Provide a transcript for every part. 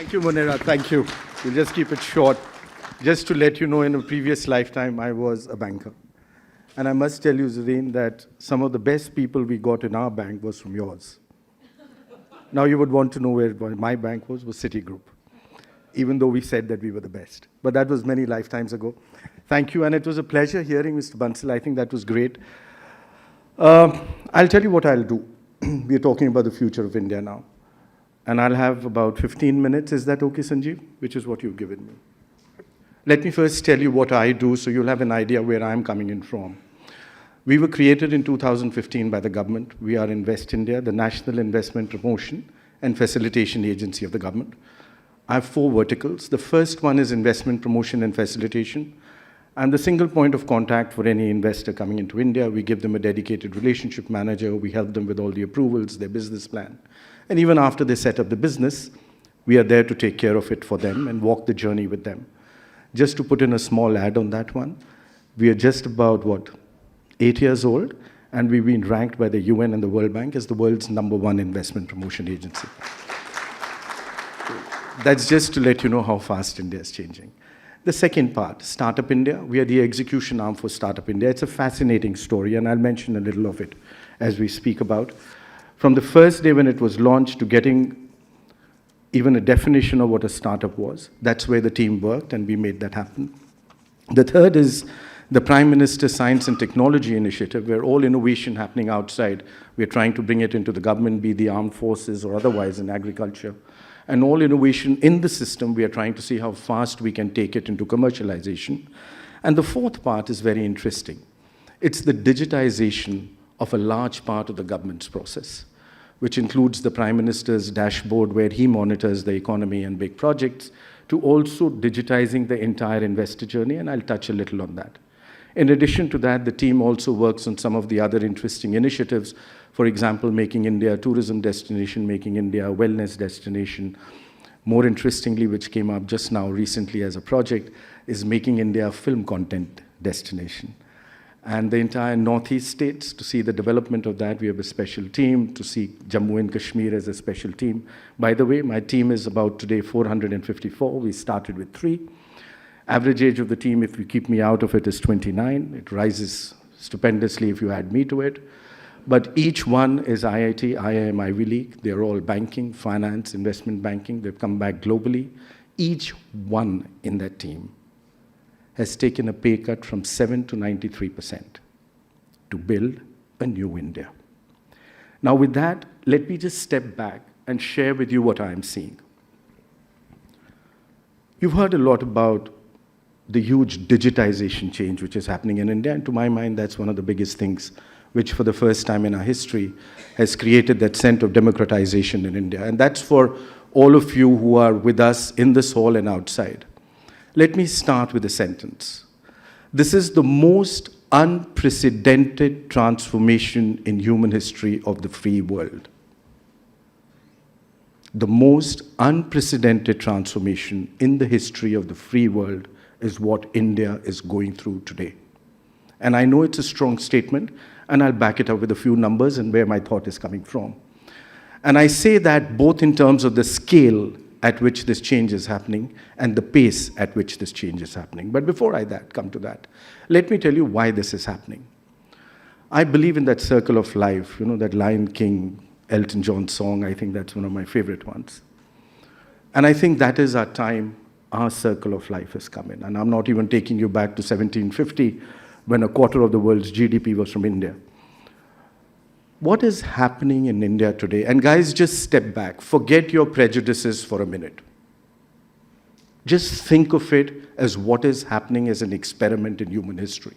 Thank you, Munira. Thank you. We'll just keep it short. Just to let you know, in a previous lifetime, I was a banker. And I must tell you, Zareen, that some of the best people we got in our bank was from yours. Now you would want to know where my bank was Citigroup, even though we said that we were the best. But that was many lifetimes ago. Thank you, and it was a pleasure hearing Mr. Bansal. I think that was great. I'll tell you what I'll do. We're talking about the future of India now. And I'll have about 15 minutes. Is that okay, Sanjeev? Which is what you've given me. Let me first tell you what I do so you'll have an idea where I'm coming in from. We were created in 2015 by the government. We are Invest India, the National Investment Promotion and Facilitation Agency of the government. I have 4 verticals. The first one is investment promotion and facilitation. I'm the single point of contact for any investor coming into India. We give them a dedicated relationship manager. We help them with all the approvals, their business plan. And even after they set up the business, we are there to take care of it for them and walk the journey with them. Just to put in a small ad on that one, we are just about, 8 years old, and we've been ranked by the UN and the World Bank as the world's #1 investment promotion agency. That's just to let you know how fast India is changing. The second part, Startup India. We are the execution arm for Startup India. It's a fascinating story, and I'll mention a little of it as we speak about. From the first day when it was launched to getting even a definition of what a startup was, that's where the team worked, and we made that happen. The third is the Prime Minister's Science and Technology Initiative, where all innovation happening outside, we're trying to bring it into the government, be the armed forces or otherwise in agriculture. And all innovation in the system, we are trying to see how fast we can take it into commercialization. And the fourth part is very interesting. It's the digitization of a large part of the government's process, which includes the Prime Minister's dashboard where he monitors the economy and big projects, to also digitizing the entire investor journey, and I'll touch a little on that. In addition to that, the team also works on some of the other interesting initiatives. For example, making India a tourism destination, making India a wellness destination. More interestingly, which came up just now recently as a project, is making India a film content destination. And the entire Northeast states, to see the development of that, we have a special team. To see Jammu and Kashmir as a special team. By the way, my team is about today 454. We started with 3. Average age of the team, if you keep me out of it, is 29. It rises stupendously if you add me to it. But each one is IIT, IIM, Ivy League. They're all banking, finance, investment banking. They've come back globally. Each one in that team has taken a pay cut from 7 to 93% to build a new India. Now with that, let me just step back and share with you what I'm seeing. You've heard a lot about the huge digitization change which is happening in India, and to my mind, that's one of the biggest things which for the first time in our history has created that sense of democratization in India. And that's for all of you who are with us in this hall and outside. Let me start with a sentence. This is the most unprecedented transformation in human history of the free world. The most unprecedented transformation in the history of the free world is what India is going through today. And I know it's a strong statement, and I'll back it up with a few numbers and where my thought is coming from. And I say that both in terms of the scale at which this change is happening and the pace at which this change is happening. But before I come to that, let me tell you why this is happening. I believe in that circle of life, that Lion King, Elton John song. I think that's one of my favorite ones. And I think that is our time. Our circle of life has come in. And I'm not even taking you back to 1750, when a quarter of the world's GDP was from India. What is happening in India today? And guys, just step back. Forget your prejudices for a minute. Just think of it as what is happening as an experiment in human history.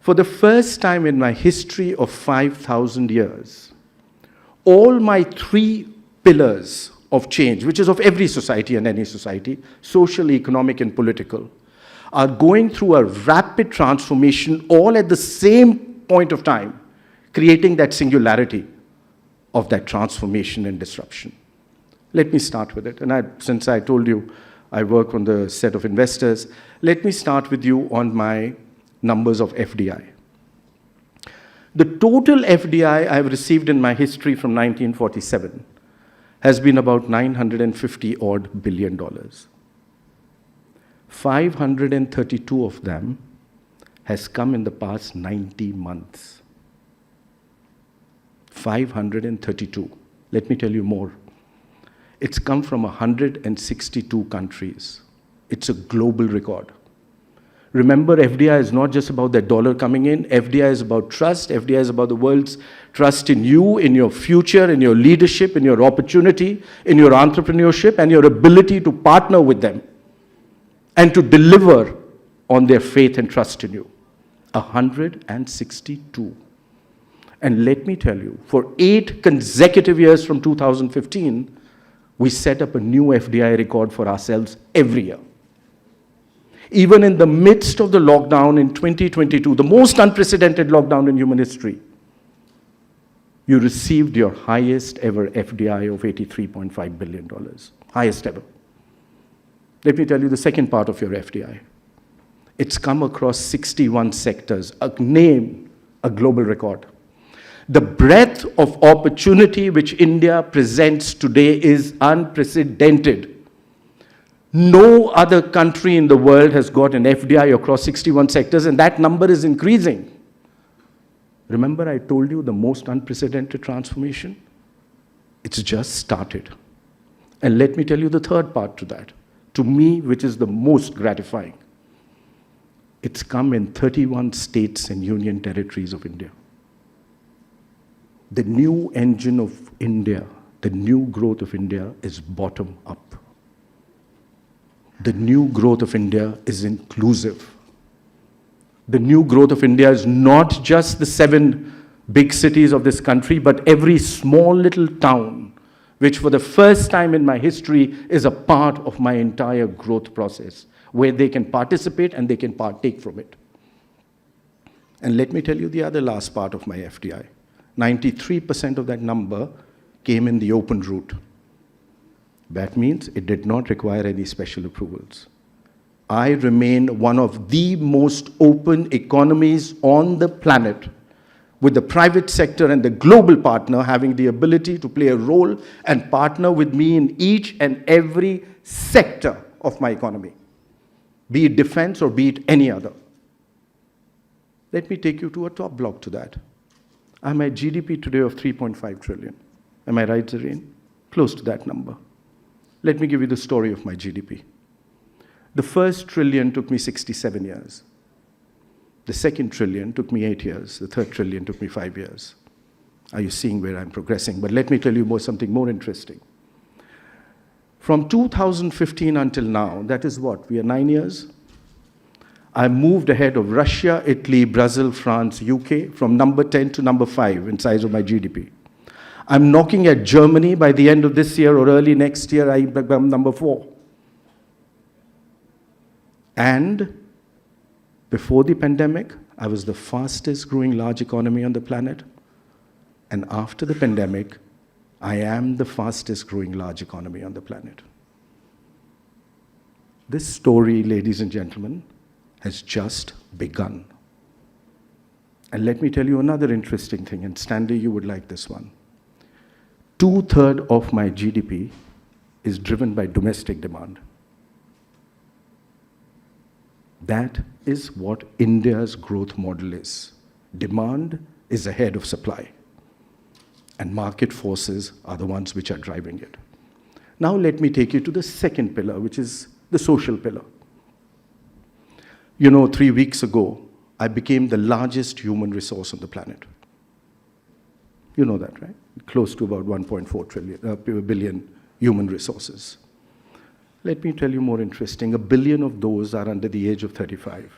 For the first time in my history of 5,000 years, all my 3 pillars of change, which is of every society and any society, social, economic, and political, are going through a rapid transformation all at the same point of time, creating that singularity of that transformation and disruption. Let me start with it. And since I told you I work on the set of investors, let me start with you on my numbers of FDI. The total FDI I've received in my history from 1947 has been about $950 odd billion. 532 of them has come in the past 90 months. 532. Let me tell you more. It's come from 162 countries. It's a global record. Remember, FDI is not just about that dollar coming in. FDI is about trust. FDI is about the world's trust in you, in your future, in your leadership, in your opportunity, in your entrepreneurship, and your ability to partner with them and to deliver on their faith and trust in you. 162. And let me tell you, for 8 consecutive years from 2015, we set up a new FDI record for ourselves every year. Even in the midst of the lockdown in 2022, the most unprecedented lockdown in human history, you received your highest ever FDI of $83.5 billion. Highest ever. Let me tell you the second part of your FDI. It's come across 61 sectors, a global record. The breadth of opportunity which India presents today is unprecedented. No other country in the world has got an FDI across 61 sectors, and that number is increasing. Remember, I told you the most unprecedented transformation? It's just started. And let me tell you the third part to that, to me, which is the most gratifying. It's come in 31 states and union territories of India. The new engine of India, the new growth of India is bottom up. The new growth of India is inclusive. The new growth of India is not just the 7 big cities of this country, but every small little town, which for the first time in my history is a part of my entire growth process, where they can participate and they can partake from it. And let me tell you the other last part of my FDI. 93% of that number came in the open route. That means it did not require any special approvals. I remain one of the most open economies on the planet, with the private sector and the global partner having the ability to play a role and partner with me in each and every sector of my economy, be it defense or be it any other. Let me take you to a top block to that. I'm at GDP today of 3.5 trillion. Am I right, Zareen? Close to that number. Let me give you the story of my GDP. The first trillion took me 67 years. The second trillion took me 8 years. The third trillion took me 5 years. Are you seeing where I'm progressing? But let me tell you something more interesting. From 2015 until now, that is what? We are 9 years? I moved ahead of Russia, Italy, Brazil, France, UK, from number 10 to number 5 in size of my GDP. I'm knocking at Germany. By the end of this year or early next year, I become number 4. And before the pandemic, I was the fastest growing large economy on the planet. And after the pandemic, I am the fastest growing large economy on the planet. This story, ladies and gentlemen, has just begun. And let me tell you another interesting thing, and Stanley, you would like this one. 2/3 of my GDP is driven by domestic demand. That is what India's growth model is. Demand is ahead of supply, and market forces are the ones which are driving it. Now let me take you to the second pillar, which is the social pillar. You know, 3 weeks ago, I became the largest human resource on the planet. You know that, right? Close to about 1.4 billion human resources. Let me tell you more interesting. 1 billion of those are under the age of 35.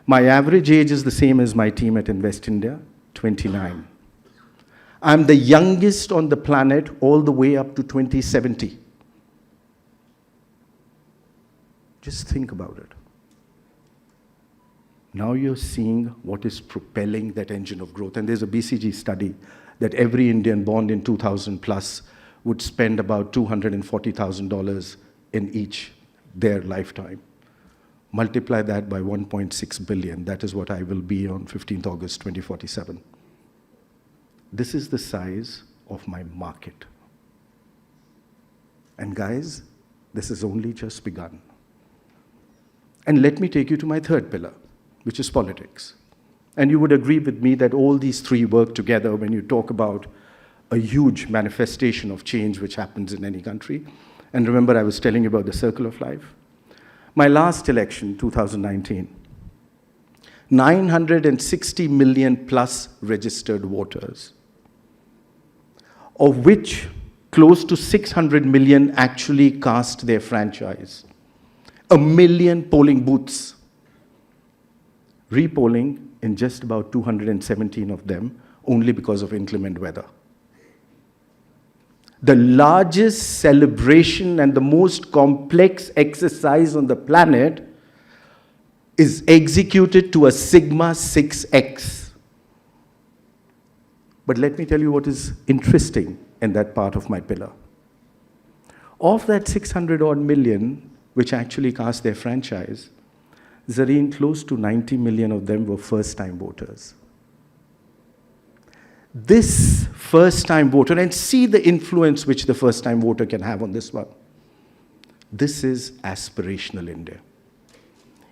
My average age is the same as my team at Invest India, 29. I'm the youngest on the planet all the way up to 2070. Just think about it. Now you're seeing what is propelling that engine of growth. And there's a BCG study that every Indian born in 2000 plus would spend about $240,000 in each their lifetime. Multiply that by 1.6 billion. That is what I will be on 15th August 2047. This is the size of my market. And guys, this has only just begun. And let me take you to my third pillar, which is politics. And you would agree with me that all these three work together when you talk about a huge manifestation of change which happens in any country. And remember, I was telling you about the circle of life. My last election, 2019, 960 million plus registered voters, of which close to 600 million actually cast their franchise. 1 million polling booths. Repolling in just about 217 of them, only because of inclement weather. The largest celebration and the most complex exercise on the planet is executed to a sigma 6x. But let me tell you what is interesting in that part of my pillar. Of that 600 odd million, which actually cast their franchise, Zareen, close to 90 million of them were first-time voters. This first-time voter, and see the influence which the first-time voter can have on this one. This is aspirational India.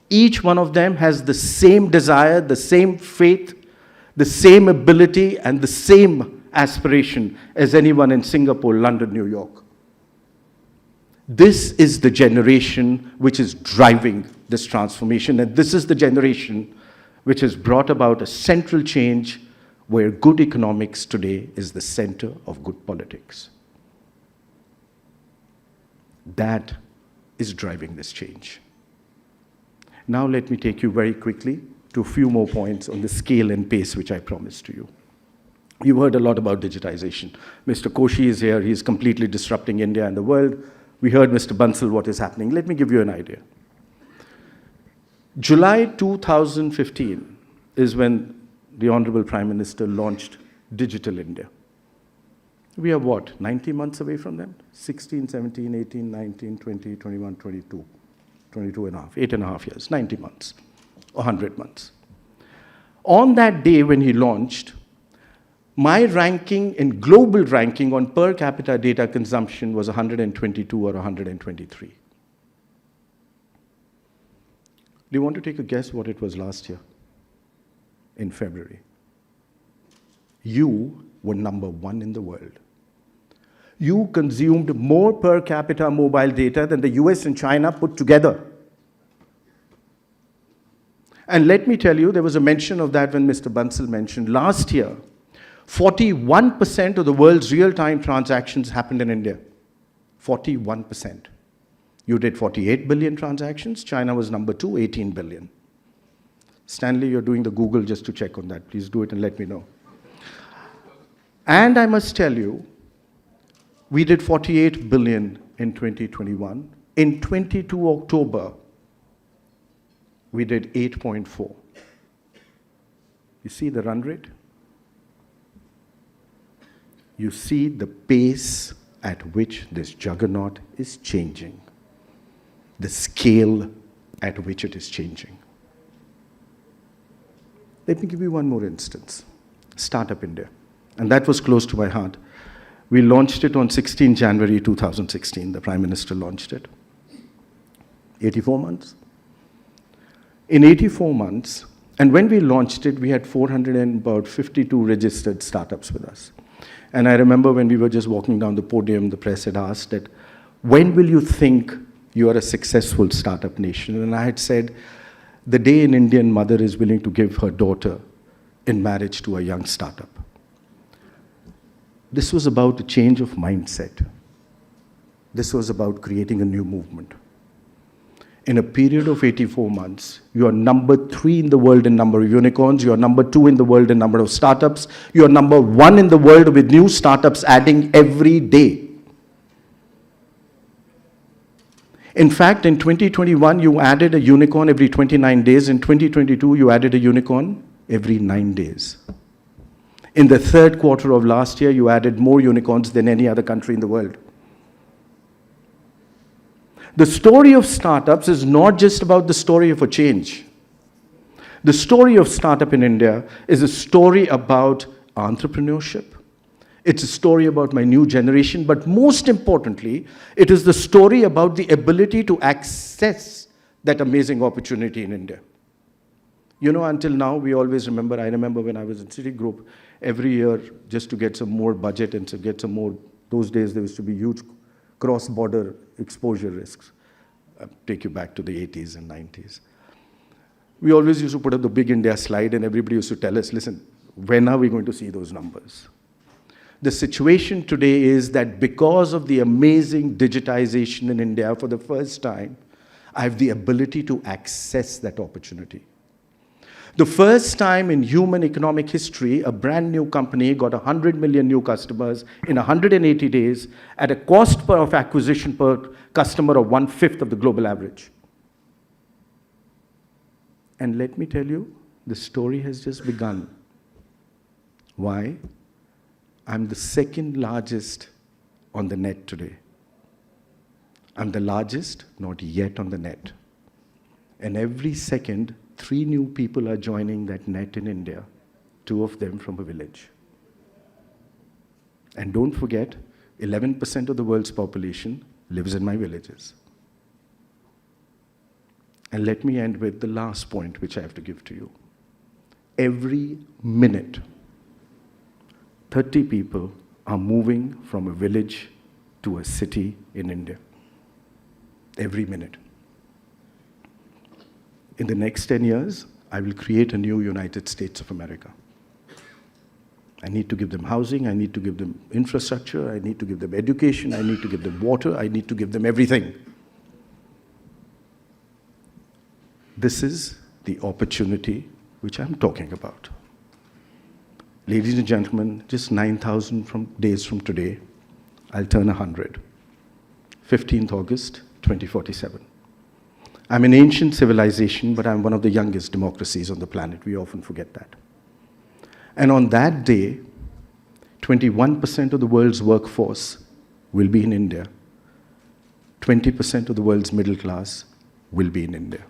Each one of them has the same desire, the same faith, the same ability, and the same aspiration as anyone in Singapore, London, New York. This is the generation which is driving this transformation, and this is the generation which has brought about a central change where good economics today is the center of good politics. That is driving this change. Now let me take you very quickly to a few more points on the scale and pace which I promised to you. You heard a lot about digitization. Mr. Koshi is here. He is completely disrupting India and the world. We heard Mr. Bansal what is happening. Let me give you an idea. July 2015 is when the Honorable Prime Minister launched Digital India. We are what, 90 months away from them? 16, 17, 18, 19, 20, 21, 22. 22 and a half, 8.5 years, 90 months, 100 months. On that day when he launched, my ranking in global ranking on per capita data consumption was 122 or 123. Do you want to take a guess what it was last year? In February. You were number 1 in the world. You consumed more per capita mobile data than the US and China put together. And let me tell you, there was a mention of that when Mr. Bansal mentioned last year, 41% of the world's real-time transactions happened in India. 41%. You did 48 billion transactions. China was number 2, 18 billion. Stanley, you're doing the Google just to check on that. Please do it and let me know. And I must tell you, we did 48 billion in 2021. In 22 October, we did 8.4. You see the run rate? You see the pace at which this juggernaut is changing, the scale at which it is changing. Let me give you one more instance, Startup India. And that was close to my heart. We launched it on 16 January 2016. The Prime Minister launched it. 84 months. In 84 months, and when we launched it, we had 452 registered startups with us. And I remember when we were just walking down the podium, the press had asked that, when will you think you are a successful startup nation? And I had said, the day an Indian mother is willing to give her daughter in marriage to a young startup. This was about a change of mindset. This was about creating a new movement. In a period of 84 months, you are number 3 in the world in number of unicorns, you are number 2 in the world in number of startups, you are number 1 in the world with new startups adding every day. In fact, in 2021, you added a unicorn every 29 days. In 2022, you added a unicorn every 9 days. In the third quarter of last year, you added more unicorns than any other country in the world. The story of startups is not just about the story of a change. The story of startup in India is a story about entrepreneurship. It's a story about my new generation, but most importantly, it is the story about the ability to access that amazing opportunity in India. You know, until now, we always remember, I remember when I was in Citigroup, every year, just to get some more budget and to get some more, those days there used to be huge cross-border exposure risks. Take you back to the 80s and 90s. We always used to put up the big India slide and everybody used to tell us, listen, when are we going to see those numbers? The situation today is that because of the amazing digitization in India, for the first time, I have the ability to access that opportunity. The first time in human economic history, a brand new company got 100 million new customers in 180 days at a cost of acquisition per customer of 1/5 of the global average. And let me tell you, the story has just begun. Why? I'm the second largest on the net today. I'm the largest, not yet on the net. And every second, 3 new people are joining that net in India, 2 of them from a village. And don't forget, 11% of the world's population lives in my villages. And let me end with the last point which I have to give to you. Every minute, 30 people are moving from a village to a city in India. Every minute. In the next 10 years, I will create a new United States of America. I need to give them housing, I need to give them infrastructure, I need to give them education, I need to give them water, I need to give them everything. This is the opportunity which I'm talking about. Ladies and gentlemen, just 9,000 days from today, I'll turn 100. 15th August, 2047. I'm an ancient civilization, but I'm one of the youngest democracies on the planet. We often forget that. And on that day, 21% of the world's workforce will be in India. 20% of the world's middle class will be in India.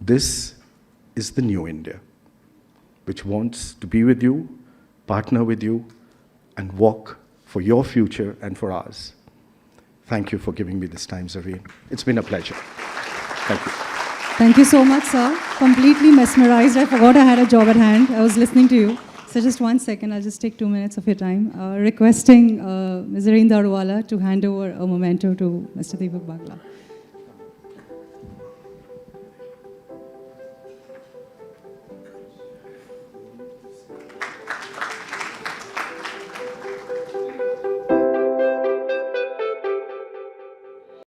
This is the new India, which wants to be with you, partner with you, and walk for your future and for ours. Thank you for giving me this time, Zareen. It's been a pleasure. Thank you. Thank you so much, sir. Completely mesmerized. I forgot I had a job at hand. I was listening to you. So just 1 second, I'll just take 2 minutes of your time. Requesting Ms. Zareen Darwala to hand over a memento to Mr. Deepak Bagla.